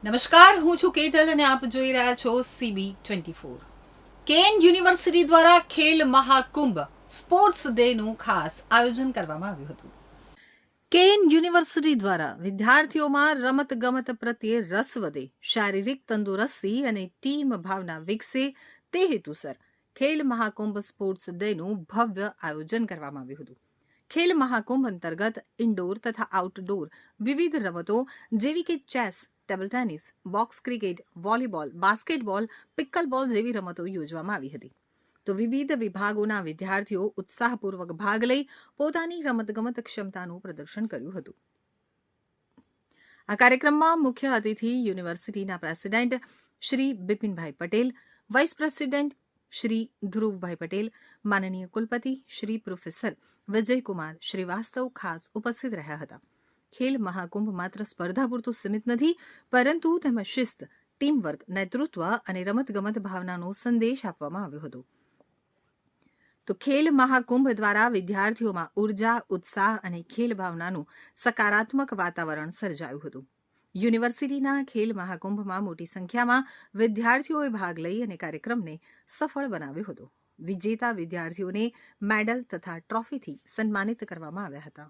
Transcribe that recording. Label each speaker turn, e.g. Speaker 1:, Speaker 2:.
Speaker 1: નમસ્કાર, હું છું કેતલ અને આપ જોઈ રહ્યા છો CB24. કેન યુનિવર્સિટી દ્વારા ખેલ મહાકુંભ સ્પોર્ટ્સ ડેનું ખાસ આયોજન કરવામાં આવ્યું હતું. કેન યુનિવર્સિટી દ્વારા વિદ્યાર્થીઓમાં રમતગમત પ્રત્યે રસ વધે, શારીરિક તંદુરસ્તી અને ટીમ ભાવના વિકસે તે હેતુસર ખેલ મહાકુંભ સ્પોર્ટ્સ ડેનું ભવ્ય આયોજન કરવામાં આવ્યું હતું. ખેલ મહાકુંભ અંતર્ગત ઇન્ડોર તથા આઉટડોર વિવિધ રમતો જેવી કે chess, table tennis, box cricket, volleyball, basketball, pickleball જેવી રમતો યોજવામાં આવી હતી. તો વિવિધ વિભાગોના વિદ્યાર્થીઓ ઉત્સાહપૂર્વક ભાગ લઈ પોતાની રમતગમત ક્ષમતાનું પ્રદર્શન કર્યું હતું. આ કાર્યક્રમમાં મુખ્ય અતિથિ યુનિવર્સિટીના president Shri Bipinbhai Patel, vice president Shri Dhruvbhai Patel, માનનીય કુલપતિ શ્રી પ્રોફેસર વિજયકુમાર શ્રીવાસ્તવ ખાસ ઉપસ્થિત રહ્યા હતા. ખેલ મહાકુંભ માત્ર સ્પર્ધા પૂરતું સીમિત નથી, પરંતુ તેમાં શિસ્ત, ટીમવર્ક, નેતૃત્વ અને રમતગમત ભાવનાનો સંદેશ આપવામાં આવ્યો હતો. તો ખેલ મહાકુંભ દ્વારા વિદ્યાર્થીઓમાં ઉર્જા, ઉત્સાહ અને ખેલ ભાવનાનું સકારાત્મક વાતાવરણ સર્જાયું હતું. યુનિવર્સિટીના ખેલ મહાકુંભમાં મોટી સંખ્યામાં વિદ્યાર્થીઓએ ભાગ લઈ અને કાર્યક્રમને સફળ બનાવ્યો હતો. વિજેતા વિદ્યાર્થીઓને મેડલ તથા ટ્રોફીથી સન્માનિત કરવામાં આવ્યા હતા.